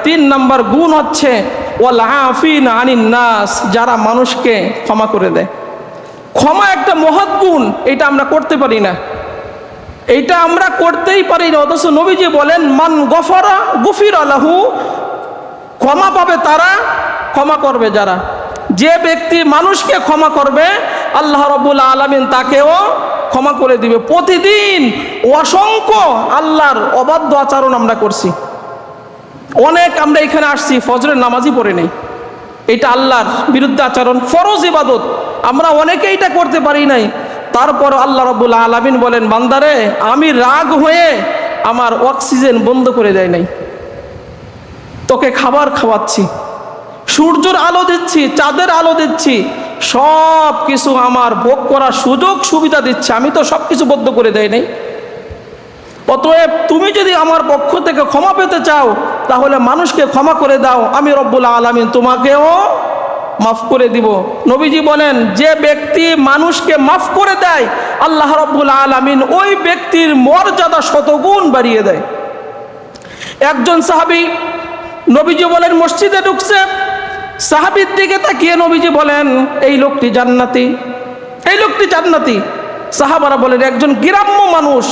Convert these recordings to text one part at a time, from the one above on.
3 নম্বর গুণ হচ্ছে ওয়াল আফিনা আনিন নাস, যারা মানুষকে ক্ষমা করে দেয়। ক্ষমা একটা মহৎ গুণ, এটা আমরা করতে পারি না, এইটা আমরা করতেই পারি না। অথচ নবীজি বলেন মান গফারা গুফিরা লাহু, ক্ষমা পাবে তারা, ক্ষমা করবে যারা। যে ব্যক্তি মানুষকে ক্ষমা করবে আল্লাহ রাব্বুল আলামিন তাকেও ক্ষমা করে দিবে। প্রতিদিন অসংখ্য আল্লাহর অবাধ্য আচরণ আমরা করছি, অনেক আমরা এখানে আসছি ফজরের নামাজই পড়ে নেই, এটা আল্লাহর বিরুদ্ধে আচরণ। ফরজ ইবাদত আমরা অনেকে এটা করতে পারি নাই, তারপর আল্লাহ রাব্বুল আলামিন বলেন বান্দারে আমি রাগ হয়ে আমার অক্সিজেন বন্ধ করে দেয় নাই, তোকে খাবার খাওয়াচ্ছি, সূর্যের আলো দিচ্ছি, চাঁদের আলো দিচ্ছি, সব কিছু আমার ভোগ করার সুযোগ সুবিধা দিচ্ছে, আমি তো সব কিছু বদ্ধ করে দেয় নাই। অতএব তুমি যদি আমার পক্ষ থেকে ক্ষমা পেতে চাও তাহলে মানুষকে ক্ষমা করে দাও, আমি রব্বুল আলামিন তোমাকেও মাফ করে দিব। নবীজি বলেন যে ব্যক্তি মানুষকে মাফ করে দেয় আল্লাহ রব্বুল আলামিন ওই ব্যক্তির মর্যাদা শতগুণ বাড়িয়ে দেয়। একজন সাহাবী, নবীজি বলেন মসজিদে ঢুকছে, সাহাবীর দিকে তাকিয়ে নবীজি বলেন এই লোকটি জান্নাতি, এই লোকটি জান্নাতি। সাহাবারা বলেন একজন গ্রাম্য মানুষ,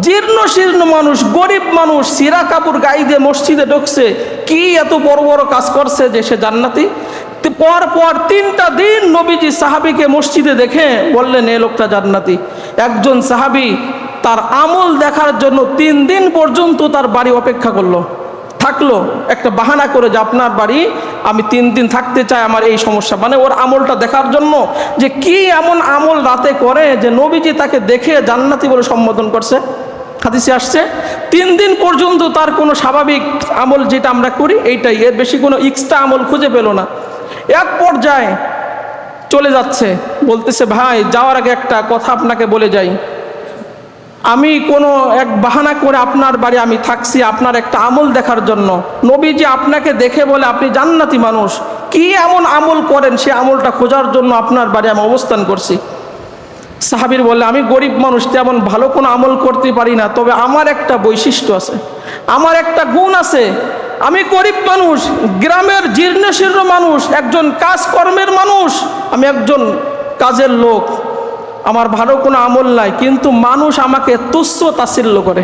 জীর্ণ শীর্ণ মানুষ, গরিব মানুষ, সিরা কাপড় গায়ে দিয়ে মসজিদে ঢুকছে, কি এত বড় বড় কাজ করছে যে সে জান্নাতি? পর পর 3টা দিন নবীজি সাহাবীকে মসজিদে দেখে বললেন এই লোকটা জান্নাতি। একজন সাহাবী তার আমল দেখার জন্য 3 দিন পর্যন্ত তার বাড়ি অপেক্ষা থাকলো, একটা বাহানা করে যে আপনার বাড়ি আমি 3 দিন থাকতে চাই, আমার এই সমস্যা, মানে ওর আমলটা দেখার জন্য যে কি এমন আমল রাতে করে যে নবীজি তাকে দেখে জান্নাতি বলে সম্বোধন করছে। হাদিসে আসছে 3 দিন পর্যন্ত তার কোনো স্বাভাবিক আমল যেটা আমরা করি এইটাই, এর বেশি কোনো এক্সট্রা আমল খুঁজে পেল না। এক পর্যায়ে চলে যাচ্ছে, বলতেছে ভাই যাওয়ার আগে একটা কথা আপনাকে বলে যাই, আমি কোনো এক বাহানা করে আপনার বাড়ি আমি থাকছি আপনার একটা আমল দেখার জন্য, নবীজি আপনাকে দেখে বলে আপনি জান্নাতি মানুষ, কি এমন আমল করেন সে আমলটা খোঁজার জন্য আপনার বাড়ি আমি অবস্থান করছি। সাহাবীর বলে আমি গরিব মানুষ, তেমন ভালো কোনো আমল করতে পারি না, তবে আমার একটা বৈশিষ্ট্য আছে, আমার একটা গুণ আছে, আমি গরিব মানুষ, গ্রামের জীর্ণ শীর্ণ মানুষ, একজন কাজকর্মের মানুষ, আমি একজন কাজের লোক, আমার ভালো কোনো আমল নাই, কিন্তু মানুষ আমাকে তুচ্ছ তাচ্ছিল্য করে,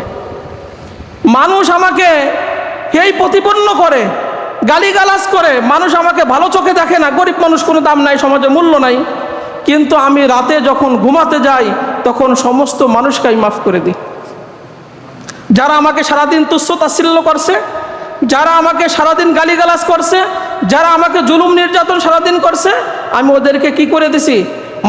মানুষ আমাকে এই প্রতিপন্ন করে, গালিগালাজ করে, মানুষ আমাকে ভালো চোখে দেখে না, গরিব মানুষ কোনো দাম নাই, সমাজে মূল্য নাই। কিন্তু আমি রাতে যখন ঘুমাতে যাই তখন সমস্ত মানুষকে আমি মাফ করে দিই। যারা আমাকে সারাদিন তুচ্ছ তাচ্ছিল্য করছে, যারা আমাকে সারাদিন গালিগালাজ করছে, যারা আমাকে জুলুম নির্যাতন সারাদিন করছে, আমি ওদেরকে কি করে দিছি?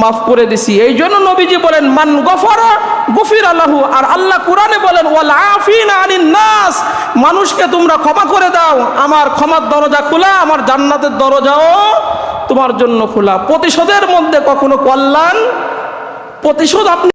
মাফ করে দিছি। এই জন্য নবীজি বলেন মান গফারা গুফিরা লাহু, আর আল্লাহ কোরআনে বলেন ওয়াল আফিনা আনিন নাস, মানুষকে তোমরা ক্ষমা করে দাও, আমার ক্ষমার দরজা খোলা, আমার জান্নাতের দরজাও তোমার জন্য খোলা। প্রতিশোধের মধ্যে কখনো কল্যাণ, প্রতিশোধ আপনি